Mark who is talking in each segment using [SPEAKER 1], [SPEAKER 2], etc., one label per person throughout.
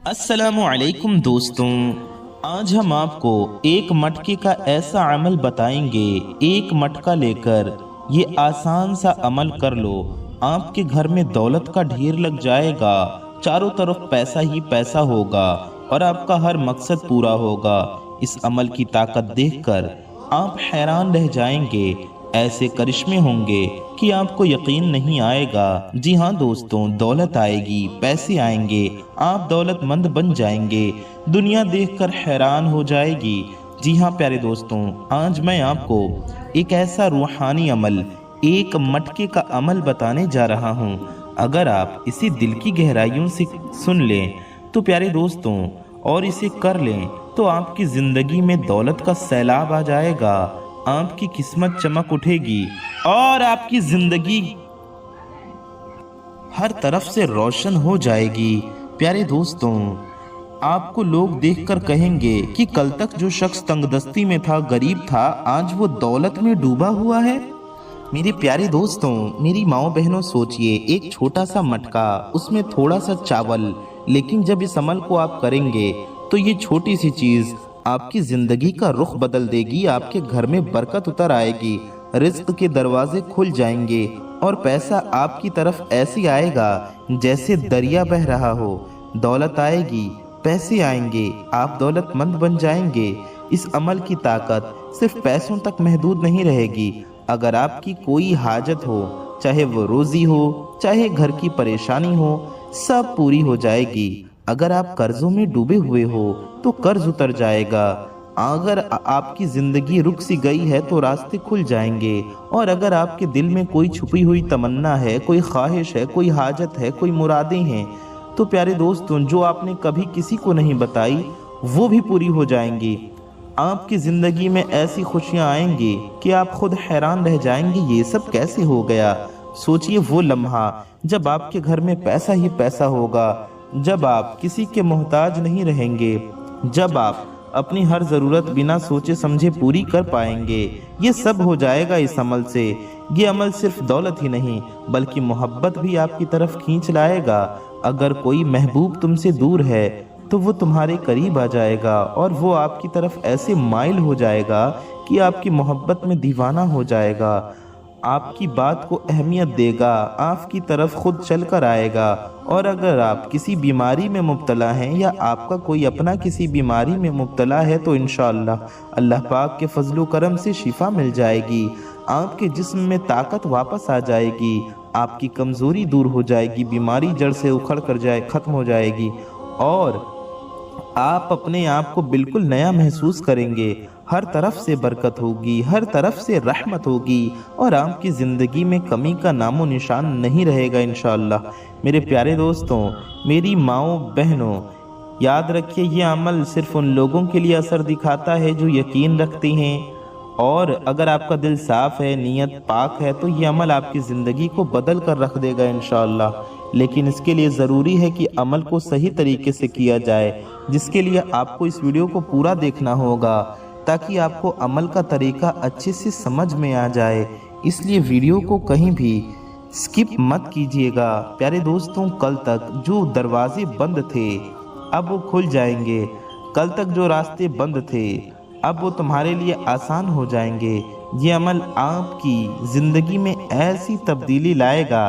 [SPEAKER 1] अस्सलामुअलैकुम दोस्तों, आज हम आपको एक मटके का ऐसा अमल बताएंगे। एक मटका लेकर ये आसान सा अमल कर लो, आपके घर में दौलत का ढेर लग जाएगा। चारों तरफ पैसा ही पैसा होगा और आपका हर मकसद पूरा होगा। इस अमल की ताकत देखकर आप हैरान रह जाएंगे। ऐसे करिश्मे होंगे कि आपको यकीन नहीं आएगा। जी हाँ दोस्तों, दौलत आएगी, पैसे आएंगे, आप दौलतमंद बन जाएंगे, दुनिया देखकर हैरान हो जाएगी। जी हाँ प्यारे दोस्तों, आज मैं आपको एक ऐसा रूहानी अमल, एक मटके का अमल बताने जा रहा हूँ। अगर आप इसे दिल की गहराइयों से सुन लें तो प्यारे दोस्तों, और इसे कर लें तो आपकी जिंदगी में दौलत का सैलाब आ जाएगा। आपकी किस्मत चमक उठेगी और आपकी जिंदगी हर तरफ से रोशन हो जाएगी। प्यारे दोस्तों, आपको लोग देखकर कहेंगे कि कल तक जो शख्स तंगदस्ती में था, गरीब था, आज वो दौलत में डूबा हुआ है। मेरे प्यारे दोस्तों, मेरी माओ बहनों, सोचिए एक छोटा सा मटका, उसमें थोड़ा सा चावल, लेकिन जब इस अमल को आप करेंगे तो ये छोटी सी चीज आपकी जिंदगी का रुख बदल देगी। आपके घर में बरकत उतर आएगी, रिज्क के दरवाजे खुल जाएंगे और पैसा आपकी तरफ ऐसे आएगा जैसे दरिया बह रहा हो। दौलत आएगी, पैसे आएंगे, आप दौलतमंद बन जाएंगे। इस अमल की ताकत सिर्फ पैसों तक महदूद नहीं रहेगी। अगर आपकी कोई हाजत हो, चाहे वो रोजी हो, चाहे घर की परेशानी हो, सब पूरी हो जाएगी। अगर आप कर्जों में डूबे हुए हो तो कर्ज उतर जाएगा। अगर आपकी जिंदगी रुक सी गई है तो रास्ते खुल जाएंगे। और अगर आपके दिल में कोई छुपी हुई तमन्ना है, कोई ख्वाहिश है, कोई हाजत है, कोई मुरादें हैं, तो प्यारे दोस्तों, जो आपने कभी किसी को नहीं बताई वो भी पूरी हो जाएंगी। आपकी जिंदगी में ऐसी खुशियां आएंगी कि आप खुद हैरान रह जाएंगे, ये सब कैसे हो गया। सोचिए वो लम्हा जब आपके घर में पैसा ही पैसा होगा, जब आप किसी के मोहताज नहीं रहेंगे, जब आप अपनी हर ज़रूरत बिना सोचे समझे पूरी कर पाएंगे। ये सब हो जाएगा इस अमल से। ये अमल सिर्फ दौलत ही नहीं बल्कि मोहब्बत भी आपकी तरफ खींच लाएगा। अगर कोई महबूब तुमसे दूर है तो वो तुम्हारे करीब आ जाएगा और वो आपकी तरफ ऐसे माइल हो जाएगा कि आपकी मोहब्बत में दीवाना हो जाएगा, आपकी बात को अहमियत देगा, आपकी तरफ खुद चल कर आएगा। और अगर आप किसी बीमारी में मुब्तला हैं या आपका कोई अपना किसी बीमारी में मुब्तला है तो इंशाअल्लाह अल्लाह पाक के फजलो करम से शिफा मिल जाएगी। आपके जिस्म में ताकत वापस आ जाएगी, आपकी कमज़ोरी दूर हो जाएगी, बीमारी जड़ से उखड़ कर ख़त्म हो जाएगी और आप अपने आप को बिल्कुल नया महसूस करेंगे। हर तरफ से बरकत होगी, हर तरफ से रहमत होगी और आपकी ज़िंदगी में कमी का नामो निशान नहीं रहेगा इंशाअल्लाह। मेरे प्यारे दोस्तों, मेरी माओ बहनों, याद रखिए ये अमल सिर्फ उन लोगों के लिए असर दिखाता है जो यकीन रखते हैं। और अगर आपका दिल साफ है, नीयत पाक है, तो ये अमल आपकी ज़िंदगी को बदल कर रख देगा इंशाअल्लाह। लेकिन इसके लिए ज़रूरी है कि अमल को सही तरीके से किया जाए, जिसके लिए आपको इस वीडियो को पूरा देखना होगा ताकि आपको अमल का तरीका अच्छे से समझ में आ जाए। इसलिए वीडियो को कहीं भी स्किप मत कीजिएगा। प्यारे दोस्तों, कल तक जो दरवाजे बंद थे अब वो खुल जाएंगे, कल तक जो रास्ते बंद थे अब वो तुम्हारे लिए आसान हो जाएंगे। ये अमल आपकी ज़िंदगी में ऐसी तब्दीली लाएगा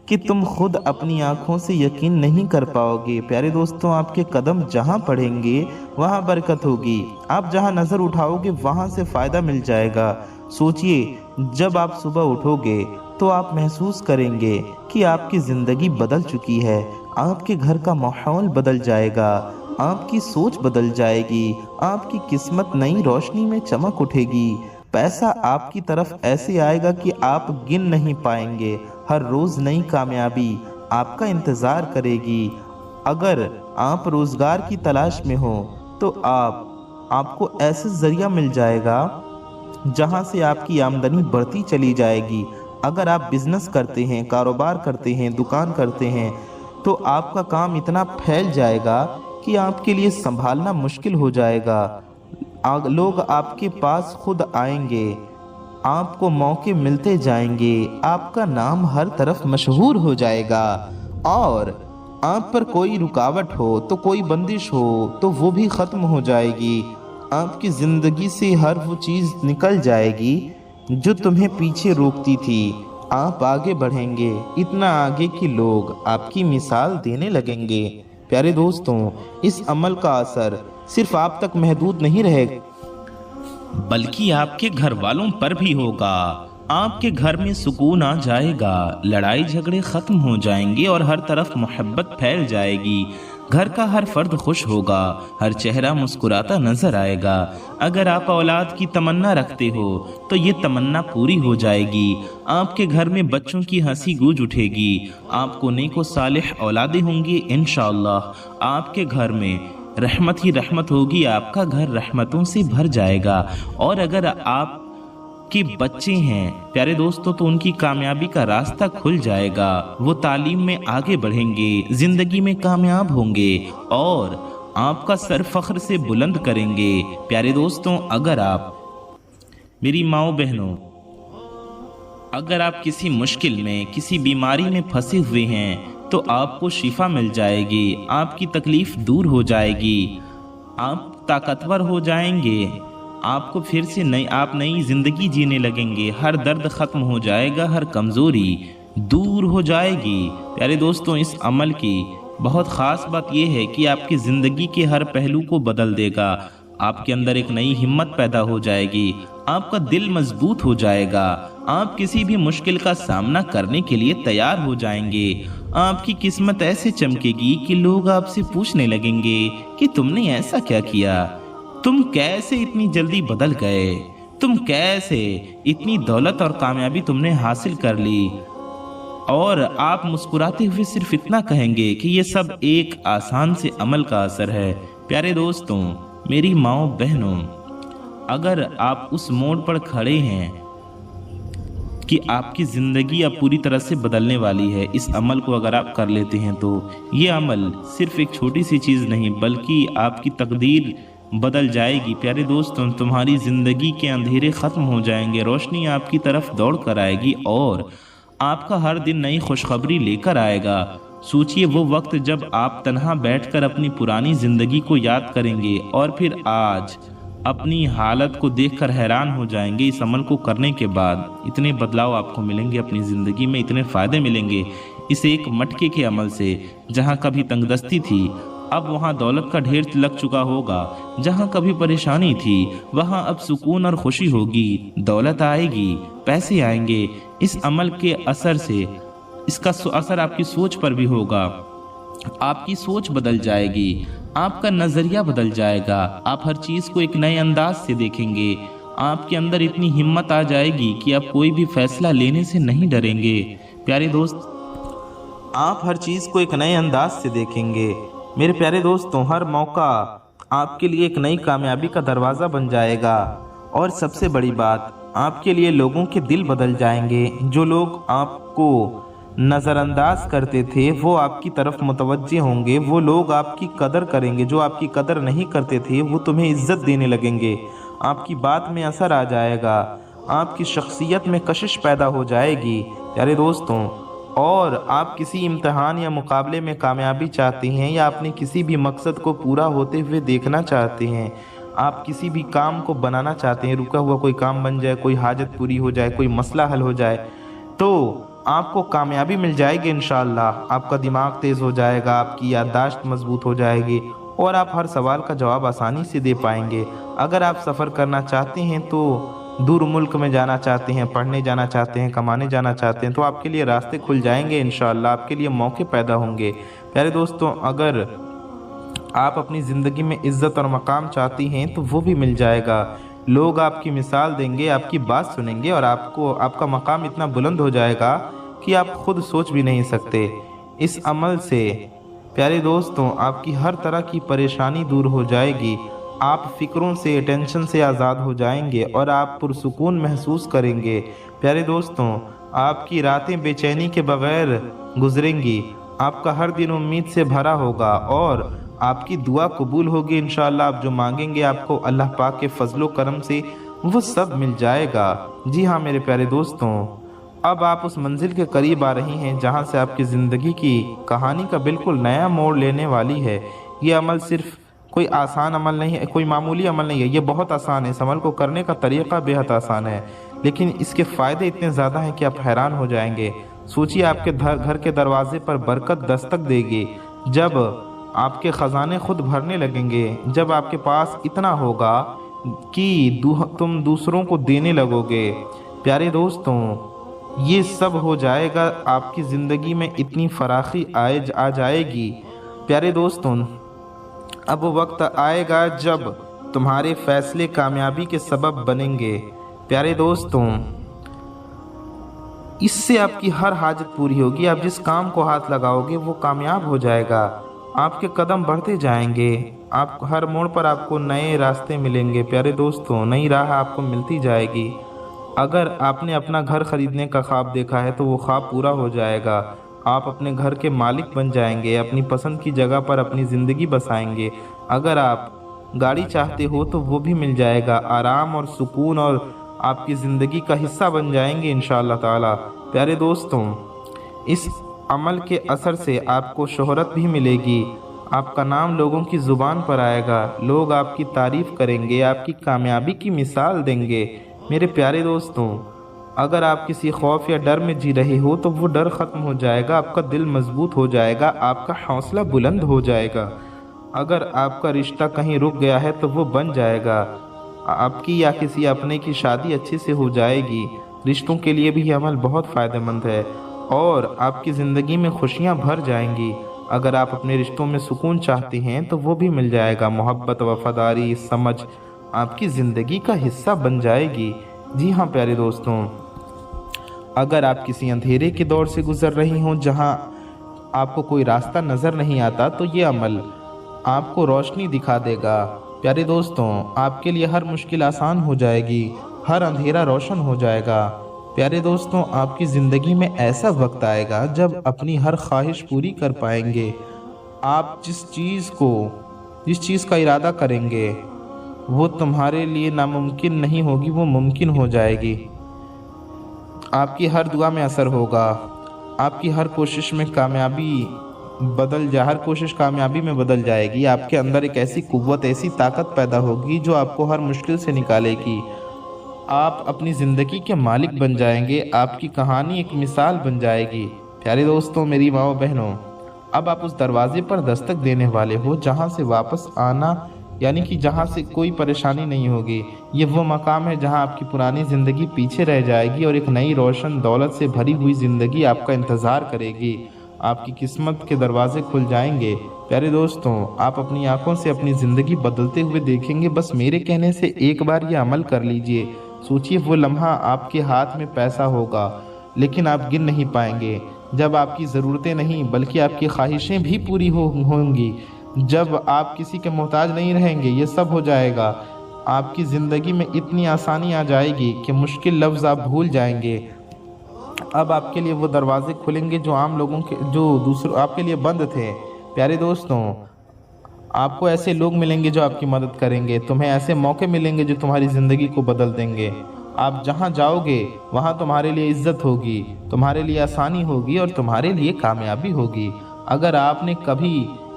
[SPEAKER 1] कि तुम खुद अपनी आंखों से यकीन नहीं कर पाओगे। प्यारे दोस्तों, आपके कदम जहां पड़ेंगे वहां बरकत होगी, आप जहां नज़र उठाओगे वहां से फ़ायदा मिल जाएगा। सोचिए, जब आप सुबह उठोगे तो आप महसूस करेंगे कि आपकी ज़िंदगी बदल चुकी है, आपके घर का माहौल बदल जाएगा, आपकी सोच बदल जाएगी, आपकी किस्मत नई रोशनी में चमक उठेगी। पैसा आपकी तरफ ऐसे आएगा कि आप गिन नहीं पाएंगे। हर रोज़ नई कामयाबी आपका इंतज़ार करेगी। अगर आप रोज़गार की तलाश में हो तो आपको ऐसा ज़रिया मिल जाएगा जहां से आपकी आमदनी बढ़ती चली जाएगी। अगर आप बिज़नेस करते हैं, कारोबार करते हैं, दुकान करते हैं, तो आपका काम इतना फैल जाएगा कि आपके लिए संभालना मुश्किल हो जाएगा। लोग आपके पास खुद आएंगे, आपको मौके मिलते जाएंगे, आपका नाम हर तरफ मशहूर हो जाएगा और आप पर कोई रुकावट हो तो कोई बंदिश हो तो वो भी ख़त्म हो जाएगी। आपकी ज़िंदगी से हर वो चीज़ निकल जाएगी जो तुम्हें पीछे रोकती थी। आप आगे बढ़ेंगे, इतना आगे कि लोग आपकी मिसाल देने लगेंगे। प्यारे दोस्तों, इस अमल का असर सिर्फ आप तक महदूद नहीं रहेगा,
[SPEAKER 2] बल्कि आपके घर वालों पर भी होगा। आपके घर में सुकून आ जाएगा, लड़ाई झगड़े खत्म हो जाएंगे और हर तरफ मोहब्बत फैल जाएगी। घर का हर फर्द खुश होगा, हर चेहरा मुस्कुराता नजर आएगा। अगर आप औलाद की तमन्ना रखते हो तो ये तमन्ना पूरी हो जाएगी। आपके घर में बच्चों की हंसी गूंज उठेगी। आपको नेको सालिह औलादें होंगी इंशाअल्लाह। आपके घर में रहमत ही रहमत होगी, आपका घर रहमतों से भर जाएगा। और अगर आप कि बच्चे हैं प्यारे दोस्तों तो उनकी कामयाबी का रास्ता खुल जाएगा। वो तालीम में आगे बढ़ेंगे, जिंदगी में कामयाब होंगे और आपका सर फख्र से बुलंद करेंगे। प्यारे दोस्तों, अगर आप मेरी माओ बहनों, अगर आप किसी मुश्किल में, किसी बीमारी में फंसे हुए हैं तो आपको शिफा मिल जाएगी, आपकी तकलीफ दूर हो जाएगी, आप ताकतवर हो जाएंगे, आपको फिर से आप नई जिंदगी जीने लगेंगे। हर दर्द खत्म हो जाएगा, हर कमजोरी दूर हो जाएगी। प्यारे दोस्तों, इस अमल की बहुत ख़ास बात यह है कि आपकी ज़िंदगी के हर पहलू को बदल देगा। आपके अंदर एक नई हिम्मत पैदा हो जाएगी, आपका दिल मजबूत हो जाएगा, आप किसी भी मुश्किल का सामना करने के लिए तैयार हो जाएंगे। आपकी किस्मत ऐसे चमकेगी कि लोग आपसे पूछने लगेंगे कि तुमने ऐसा क्या किया, तुम कैसे इतनी जल्दी बदल गए, तुम कैसे इतनी दौलत और कामयाबी तुमने हासिल कर ली। और आप मुस्कुराते हुए सिर्फ इतना कहेंगे कि ये सब एक आसान से अमल का असर है। प्यारे दोस्तों, मेरी माओ बहनों, अगर आप उस मोड़ पर खड़े हैं कि आपकी ज़िंदगी अब पूरी तरह से बदलने वाली है, इस अमल को अगर आप कर लेते हैं तो ये अमल सिर्फ एक छोटी सी चीज़ नहीं बल्कि आपकी तकदीर बदल जाएगी। प्यारे दोस्तों, तुम्हारी ज़िंदगी के अंधेरे ख़त्म हो जाएंगे, रोशनी आपकी तरफ दौड़ कर आएगी और आपका हर दिन नई खुशखबरी लेकर आएगा। सोचिए वो वक्त जब आप तन्हा बैठकर अपनी पुरानी ज़िंदगी को याद करेंगे और फिर आज अपनी हालत को देखकर हैरान हो जाएंगे। इस अमल को करने के बाद इतने बदलाव आपको मिलेंगे अपनी ज़िंदगी में, इतने फ़ायदे मिलेंगे इस एक मटके के अमल से। जहाँ कभी तंगदस्ती थी अब वहाँ दौलत का ढेर लग चुका होगा, जहाँ कभी परेशानी थी वहाँ अब सुकून और खुशी होगी, दौलत आएगी, पैसे आएंगे। इस अमल के असर से इसका असर आपकी सोच पर भी होगा। आपकी सोच बदल जाएगी, आपका नज़रिया बदल जाएगा, आप हर चीज़ को एक नए अंदाज से देखेंगे। आपके अंदर इतनी हिम्मत आ जाएगी कि आप कोई भी फैसला लेने से नहीं डरेंगे। प्यारे दोस्त,
[SPEAKER 1] आप हर चीज़ को एक नए अंदाज से देखेंगे। मेरे प्यारे दोस्तों, हर मौका आपके लिए एक नई कामयाबी का दरवाज़ा बन जाएगा। और सबसे बड़ी बात, आपके लिए लोगों के दिल बदल जाएंगे। जो लोग आपको नज़रअंदाज करते थे वो आपकी तरफ मुतवज्जे होंगे, वो लोग आपकी कदर करेंगे। जो आपकी कदर नहीं करते थे वो तुम्हें इज्जत देने लगेंगे। आपकी बात में असर आ जाएगा, आपकी शख्सियत में कशिश पैदा हो जाएगी। प्यारे दोस्तों, और आप किसी इम्तहान या मुकाबले में कामयाबी चाहते हैं या अपने किसी भी मकसद को पूरा होते हुए देखना चाहते हैं, आप किसी भी काम को बनाना चाहते हैं, रुका हुआ कोई काम बन जाए, कोई हाजत पूरी हो जाए, कोई मसला हल हो जाए, तो आपको कामयाबी मिल जाएगी इंशाअल्लाह। आपका दिमाग तेज़ हो जाएगा, आपकी याददाश्त मजबूत हो जाएगी और आप हर सवाल का जवाब आसानी से दे पाएंगे। अगर आप सफ़र करना चाहते हैं, तो दूर मुल्क में जाना चाहते हैं, पढ़ने जाना चाहते हैं, कमाने जाना चाहते हैं, तो आपके लिए रास्ते खुल जाएंगे इंशाअल्लाह, आपके लिए मौके पैदा होंगे। प्यारे दोस्तों, अगर आप अपनी ज़िंदगी में इज़्ज़त और मकाम चाहती हैं तो वो भी मिल जाएगा। लोग आपकी मिसाल देंगे, आपकी बात सुनेंगे और आपका मकाम इतना बुलंद हो जाएगा कि आप खुद सोच भी नहीं सकते। इस अमल से प्यारे दोस्तों, आपकी हर तरह की परेशानी दूर हो जाएगी। आप फ़िक्रों से, टेंशन से आज़ाद हो जाएंगे और आप पुरसुकून महसूस करेंगे। प्यारे दोस्तों, आपकी रातें बेचैनी के बग़ैर गुजरेंगी, आपका हर दिन उम्मीद से भरा होगा और आपकी दुआ कबूल होगी इंशाअल्लाह। आप जो मांगेंगे आपको अल्लाह पाक के फजलो करम से वो सब मिल जाएगा। जी हाँ मेरे प्यारे दोस्तों, अब आप उस मंजिल के करीब आ रही हैं जहां से आपकी ज़िंदगी की कहानी का बिल्कुल नया मोड़ लेने वाली है। ये अमल सिर्फ कोई आसान अमल नहीं है, कोई मामूली अमल नहीं है, ये बहुत आसान है। इस अमल को करने का तरीक़ा बेहद आसान है, लेकिन इसके फ़ायदे इतने ज़्यादा हैं कि आप हैरान हो जाएंगे। सोचिए, आपके घर के दरवाजे पर बरकत दस्तक देगी जब आपके ख़जाने खुद भरने लगेंगे, जब आपके पास इतना होगा कि तुम दूसरों को देने लगोगे। प्यारे दोस्तों, ये सब हो जाएगा, आपकी ज़िंदगी में इतनी फराखी आ जाएगी। प्यारे दोस्तों, अब वो वक्त आएगा जब तुम्हारे फैसले कामयाबी के सबब बनेंगे। प्यारे दोस्तों, इससे आपकी हर हाजत पूरी होगी। आप जिस काम को हाथ लगाओगे वो कामयाब हो जाएगा। आपके कदम बढ़ते जाएंगे, आप हर मोड़ पर आपको नए रास्ते मिलेंगे। प्यारे दोस्तों, नई राह आपको मिलती जाएगी। अगर आपने अपना घर खरीदने का ख्वाब देखा है तो वो ख्वाब पूरा हो जाएगा। आप अपने घर के मालिक बन जाएंगे, अपनी पसंद की जगह पर अपनी ज़िंदगी बसाएंगे। अगर आप गाड़ी चाहते हो तो वो भी मिल जाएगा। आराम और सुकून और आपकी ज़िंदगी का हिस्सा बन जाएंगे इंशाअल्लाह ताला। प्यारे दोस्तों, इस अमल के असर से आपको शोहरत भी मिलेगी। आपका नाम लोगों की ज़ुबान पर आएगा, लोग आपकी तारीफ़ करेंगे, आपकी कामयाबी की मिसाल देंगे। मेरे प्यारे दोस्तों, अगर आप किसी खौफ या डर में जी रहे हो तो वो डर ख़त्म हो जाएगा, आपका दिल मजबूत हो जाएगा, आपका हौसला बुलंद हो जाएगा। अगर आपका रिश्ता कहीं रुक गया है तो वो बन जाएगा। आपकी या किसी अपने की शादी अच्छे से हो जाएगी। रिश्तों के लिए भी ये अमल बहुत फ़ायदेमंद है और आपकी ज़िंदगी में खुशियाँ भर जाएंगी। अगर आप अपने रिश्तों में सुकून चाहते हैं तो वो भी मिल जाएगा। मोहब्बत, वफादारी, समझ आपकी ज़िंदगी का हिस्सा बन जाएगी। जी हाँ प्यारे दोस्तों, अगर आप किसी अंधेरे के दौर से गुज़र रही हों जहाँ आपको कोई रास्ता नज़र नहीं आता तो ये अमल आपको रोशनी दिखा देगा। प्यारे दोस्तों, आपके लिए हर मुश्किल आसान हो जाएगी, हर अंधेरा रोशन हो जाएगा। प्यारे दोस्तों, आपकी ज़िंदगी में ऐसा वक्त आएगा जब अपनी हर ख्वाहिश पूरी कर पाएंगे। आप जिस चीज़ का इरादा करेंगे वो तुम्हारे लिए नामुमकिन नहीं होगी, वो मुमकिन हो जाएगी। आपकी हर दुआ में असर होगा, आपकी हर कोशिश कामयाबी में बदल जाएगी। आपके अंदर एक ऐसी कुव्वत, ऐसी ताकत पैदा होगी जो आपको हर मुश्किल से निकालेगी। आप अपनी ज़िंदगी के मालिक बन जाएंगे, आपकी कहानी एक मिसाल बन जाएगी। प्यारे दोस्तों, मेरी माँ बहनों, अब आप उस दरवाजे पर दस्तक देने वाले हो जहाँ से वापस आना, यानी कि जहाँ से कोई परेशानी नहीं होगी। ये वो मकाम है जहाँ आपकी पुरानी ज़िंदगी पीछे रह जाएगी और एक नई रोशन दौलत से भरी हुई ज़िंदगी आपका इंतज़ार करेगी। आपकी किस्मत के दरवाजे खुल जाएंगे। प्यारे दोस्तों, आप अपनी आंखों से अपनी ज़िंदगी बदलते हुए देखेंगे। बस मेरे कहने से एक बार ये अमल कर लीजिए। सोचिए, वो लम्हा आपके हाथ में पैसा होगा लेकिन आप गिन नहीं पाएंगे, जब आपकी ज़रूरतें नहीं बल्कि आपकी ख्वाहिशें भी पूरी होंगी, जब आप किसी के मोहताज नहीं रहेंगे। ये सब हो जाएगा। आपकी ज़िंदगी में इतनी आसानी आ जाएगी कि मुश्किल लफ्ज़ आप भूल जाएंगे। अब आपके लिए वो दरवाजे खुलेंगे जो आम लोगों के, जो दूसरों आपके लिए बंद थे। प्यारे दोस्तों, आपको ऐसे लोग मिलेंगे जो आपकी मदद करेंगे, तुम्हें ऐसे मौके मिलेंगे जो तुम्हारी ज़िंदगी को बदल देंगे। आप जहाँ जाओगे वहाँ तुम्हारे लिए इज्जत होगी, तुम्हारे लिए आसानी होगी और तुम्हारे लिए कामयाबी होगी। अगर आपने कभी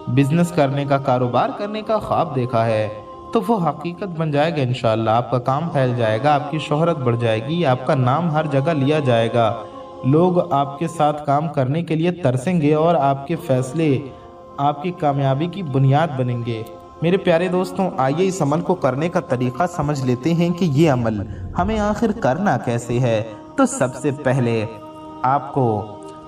[SPEAKER 1] बिजनेस करने का, कारोबार करने का ख्वाब देखा है तो वो हकीकत बन जाएगा इंशाअल्लाह। आपका काम फैल जाएगा, आपकी शोहरत बढ़ जाएगी, आपका नाम हर जगह लिया जाएगा। लोग आपके साथ काम करने के लिए तरसेंगे और आपके फैसले आपकी कामयाबी की बुनियाद बनेंगे। मेरे प्यारे दोस्तों, आइए इस अमल को करने का तरीक़ा समझ लेते हैं कि ये अमल हमें आखिर करना कैसे है। तो सबसे पहले आपको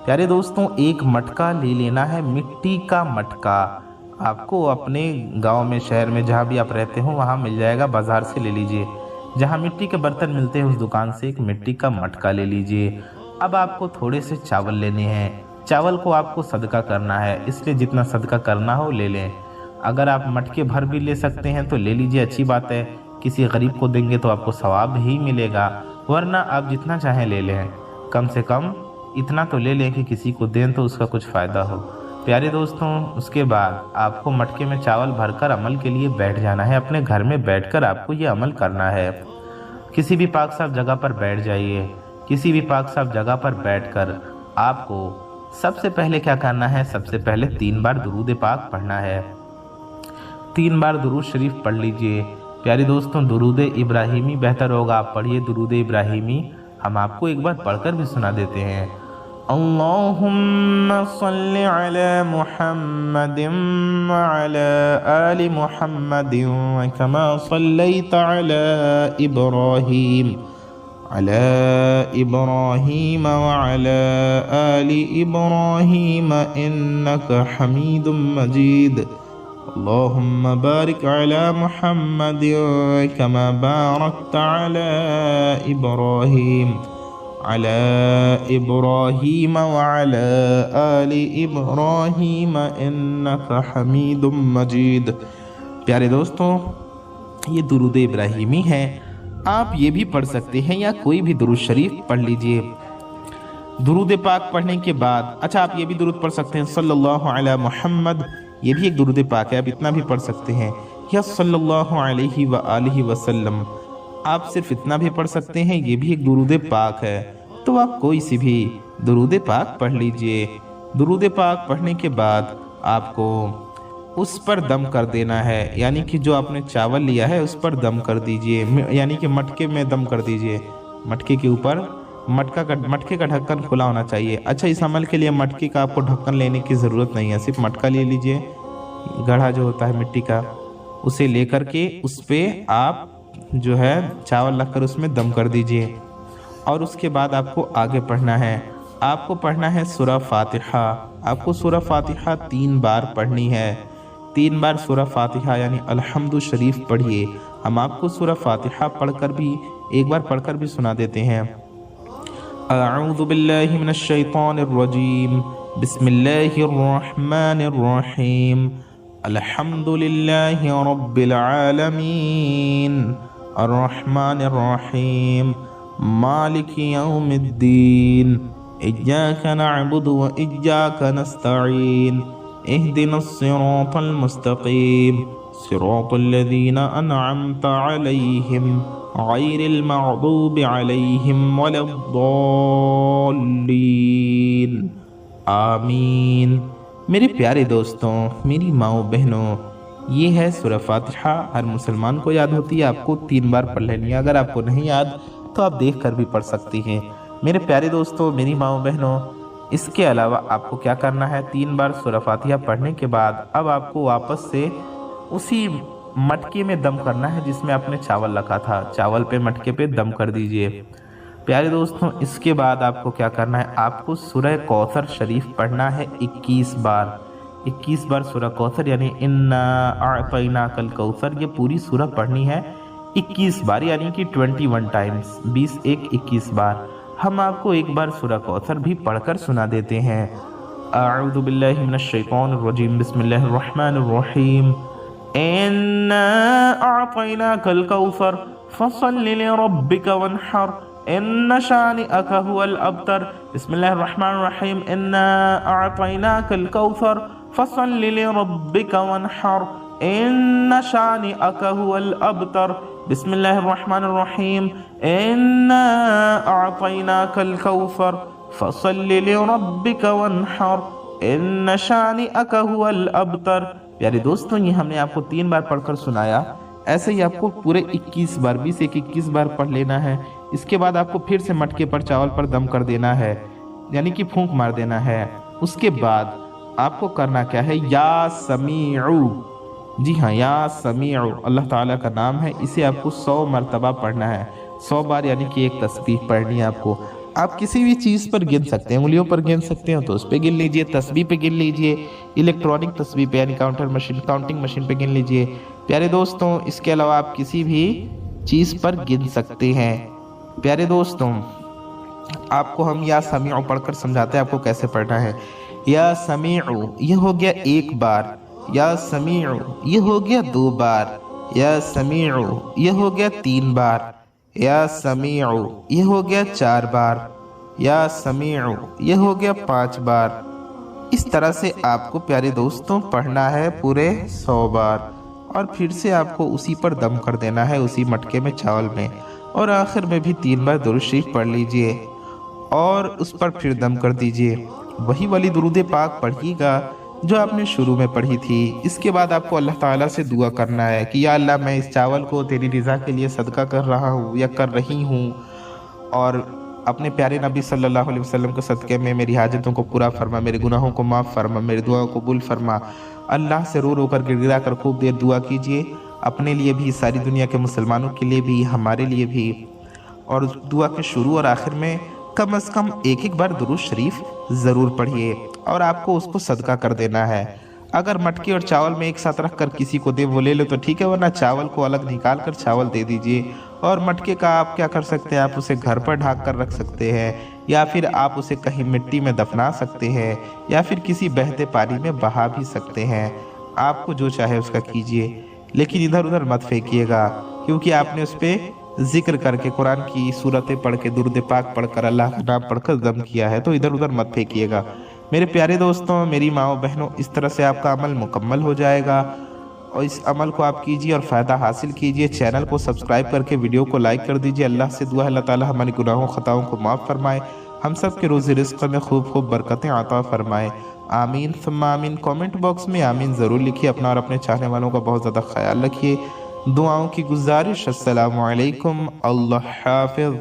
[SPEAKER 1] प्यारे दोस्तों एक मटका ले लेना है, मिट्टी का मटका। आपको अपने गांव में, शहर में, जहां भी आप रहते हो वहां मिल जाएगा, बाज़ार से ले लीजिए। जहां मिट्टी के बर्तन मिलते हैं उस दुकान से एक मिट्टी का मटका ले लीजिए। अब आपको थोड़े से चावल लेने हैं। चावल को आपको सदका करना है, इसलिए जितना सदका करना हो ले लें। अगर आप मटके भर भी ले सकते हैं तो ले लीजिए, अच्छी बात है। किसी गरीब को देंगे तो आपको सवाब ही मिलेगा, वरना आप जितना चाहें ले लें। कम से कम इतना तो ले लें कि किसी को दें तो उसका कुछ फ़ायदा हो। प्यारे दोस्तों, उसके बाद आपको मटके में चावल भरकर अमल के लिए बैठ जाना है। अपने घर में बैठकर आपको ये अमल करना है। किसी भी पाक साफ जगह पर बैठ जाइए।
[SPEAKER 2] किसी भी पाक साफ जगह पर बैठकर आपको सबसे पहले क्या करना है, सबसे पहले 3 बार दुरूद पाक पढ़ना है। 3 बार दुरूद शरीफ पढ़ लीजिए। प्यारे दोस्तों, दुरूद इब्राहिमी बेहतर होगा, आप पढ़िए दुरूद इब्राहिमी। हम आपको एक बार पढ़कर भी सुना देते हैं। अल्लाहुम्मा सल्लि अला मुहम्मदिन व अला आलि मुहम्मदिन कमा सल्लैता अला इब्राहीम व अला आलि इब्राहीम इन्नका हमीदुम मजीद। अल्लाहुम्मा बारिक अला मुहम्मद कमा बारकता अला इब्राहीम व अला आलि इब्राहीम इन्नका हमीदुम मजीद। प्यारे दोस्तों, ये दुरूद इब्राहिमी है, आप ये भी पढ़ सकते हैं या कोई भी दुरूद शरीफ पढ़ लीजिए। दुरूद पाक पढ़ने के बाद अच्छा आप ये भी दुरूद पढ़ सकते हैं सल्लल्लाहु अला मुहम्मद, ये भी एक दुरूद पाक है, आप इतना भी पढ़ सकते हैं, या सल्लल्लाहु अलैहि व आलिहि वसल्लम, आप सिर्फ इतना भी पढ़ सकते हैं, ये भी एक दुरूद पाक है। तो आप कोई सी भी दुरूद पाक पढ़ लीजिए। दुरूद पाक पढ़ने के बाद आपको उस पर दम कर देना है, यानी कि जो आपने चावल लिया है उस पर दम कर दीजिए, यानी कि मटके में दम कर दीजिए। मटके के ऊपर मटके का ढक्कन खुला होना चाहिए। अच्छा, इस अमल के लिए मटके का आपको ढक्कन लेने की ज़रूरत नहीं है, सिर्फ मटका ले लीजिए, गढ़ा जो होता है मिट्टी का, उसे लेकर के उस पर आप जो है चावल रखकर उसमें दम कर दीजिए। और उसके बाद आपको आगे पढ़ना है, आपको पढ़ना है सूरह फातिहा। आपको सूरह फातिहा 3 बार पढ़नी है। 3 बार सूरह फातिहा यानी अल्हम्दु शरीफ पढ़िए। हम आपको सूरह फातिहा पढ़कर भी एक बार पढ़कर भी सुना देते हैं। अऊज़ु बिल्लाहि मिनश शैतानिर रजीम, बिस्मिल्लाहिर रहमानिर रहीम, अल्हम्दुलिल्लाहि रब्बिल आलमीन, अर्रहमानिर रहीम, मालिकि यौमिद्दीन, इय्याका नअबुदु व इय्याका नस्तईन, इहदिनस सिरातल मुस्तकीम, सिरातल लज़ीना अनअमता अलैहिम गैरिल मग़दूबि अलैहिम वलद्दाल्लीन, आमीन। मेरे प्यारे दोस्तों, मेरी माओ बहनों, ये है सूरह फातिहा। हर मुसलमान को याद होती है, आपको 3 बार पढ़ लेनी है। अगर आपको नहीं याद तो आप देख कर भी पढ़ सकती हैं। मेरे प्यारे दोस्तों, मेरी माओ बहनों, इसके अलावा आपको क्या करना है, 3 बार सूरह फातिहा पढ़ने के बाद अब आपको वापस से उसी मटके में दम करना है जिसमें आपने चावल रखा था। चावल पे मटके पे दम कर दीजिए। प्यारे दोस्तों, इसके बाद आपको क्या करना है, आपको सूरह कौसर शरीफ पढ़ना है 21 बार। 21 बार सूरह कौसर यानी इन्ना अअतैनाकल कौसर, ये पूरी सूरह पढ़नी है 21 बार, यानी कि 21 टाइम्स, 20 1 21 बार। हम आपको एक बार सूरह कौसर भी पढ़कर सुना देते हैं। अऊज़ु बिल्लाहि मिनश शैतानिर रजीम, बिस्मिल्लाहिर रहमानिर रहीम, इन्ना अअतैनाकल कौसर फसल्लि लिरब्बिका वन्हर, इन्न शानिअका हुवल अब्तर। बिस्मिल्लाहिर रहमानिर रहीम, इन्ना अअतैनाकल कौसर फसल्लि लिरब्बिका वन्हर, इन्न शानिअका हुवल अब्तर। बिस्मिल्लाहिर रहमानिर रहीम, इन्ना अअतैनाकल कौसर फसल्लि लिरब्बिका वन्हर, इन्न शानिअका हुवल अब्तर। प्यारे दोस्तों, ये हमने आपको 3 बार पढ़कर सुनाया। ऐसे ही आपको पूरे 21 बार 20 1 21 बार पढ़ लेना है। इसके बाद आपको फिर से मटके पर चावल पर दम कर देना है, यानी कि फूंक मार देना है। उसके बाद आपको करना क्या है, या समीउ, जी हाँ, या समीउ अल्लाह ताला का नाम है, इसे आपको 100 मरतबा पढ़ना है। 100 बार यानी कि एक तस्बीह पढ़नी है आपको। आप किसी भी चीज़ पर गिन सकते हैं, उंगलियों पर गिन सकते हो तो उस पर गिन लीजिए, तस्बीह पे गिन लीजिए, इलेक्ट्रॉनिक तस्बीह पे यानी काउंटिंग मशीन पे गिन लीजिए। प्यारे दोस्तों, इसके अलावा आप किसी भी चीज़ पर गिन सकते हैं। प्यारे दोस्तों, आपको हम या समीउ पढ़कर समझाते हैं आपको कैसे पढ़ना है। या समीउ ये हो गया 1 बार, या समीउ ये हो गया 2 बार, या समीउ ये हो गया 3 बार, या समीउ ये हो गया 4 बार, या समीउ ये हो गया 5 बार। इस तरह से आपको प्यारे दोस्तों पढ़ना है पूरे 100 बार, और फिर से आपको उसी पर दम कर देना है, उसी मटके में चावल में। और आखिर में भी 3 बार दुरूद शरीफ पढ़ लीजिए।
[SPEAKER 1] اور اس پر پھر دم کر دیجئے۔ وہی والی درود پاک پڑھیے گا جو آپ نے شروع میں پڑھی تھی۔ اس کے بعد آپ کو اللہ تعالیٰ سے دعا کرنا ہے کہ یا اللہ میں اس چاول کو تیری رضا کے لیے صدقہ کر رہا ہوں یا کر رہی ہوں، اور اپنے پیارے نبی صلی اللہ علیہ وسلم کے صدقے میں میری حاجتوں کو پورا فرما، میرے گناہوں کو معاف فرما، میری دعا کو قبول فرما۔ اللہ سے رو رو کر گڑ گڑا کر خوب دیر دعا کیجئے، اپنے لیے بھی، ساری دنیا کے مسلمانوں کے لیے بھی، ہمارے لیے بھی۔ اور اس دعا کے شروع اور آخر میں کم از کم ایک بار درود شریف ضرور پڑھیے، اور آپ کو اس کو صدقہ کر دینا ہے۔ اگر مٹکے اور چاول میں ایک ساتھ رکھ کر کسی کو دے وہ لے لو تو ٹھیک ہے، ورنہ چاول کو الگ نکال کر چاول دے دیجئے۔ اور مٹکے کا آپ کیا کر سکتے ہیں، آپ اسے گھر پر ڈھانک کر رکھ سکتے ہیں، یا پھر آپ اسے کہیں مٹی میں دفنا سکتے ہیں، یا پھر کسی بہتے پانی میں بہا بھی سکتے ہیں۔ آپ کو جو چاہے اس کا کیجئے، لیکن ادھر ادھر مت پھینکیے گا، کیونکہ آپ نے اس پہ ذکر کر کے، قرآن کی صورتیں پڑھ کے، درود پاک پڑھ کر، اللہ کا نام پڑھ کر دم کیا ہے، تو ادھر ادھر مت پھینکیے گا۔ میرے پیارے دوستوں، میری ماؤں بہنوں، اس طرح سے آپ کا عمل مکمل ہو جائے گا، اور اس عمل کو آپ کیجئے اور فائدہ حاصل کیجئے۔ چینل کو سبسکرائب کر کے ویڈیو کو لائک کر دیجئے۔ اللہ سے دعا ہے اللہ تعالی ہماری گناہوں خطاؤں کو معاف فرمائے، ہم سب کے روزی رزق میں خوب خوب برکتیں عطا فرمائے، آمین ثم آمین۔ کومنٹ باکس میں آمین ضرور لکھیے۔ اپنا اور اپنے چاہنے والوں کا بہت زیادہ خیال رکھیے۔ دعاؤں کی گزارش، السلام علیکم، اللہ حافظ۔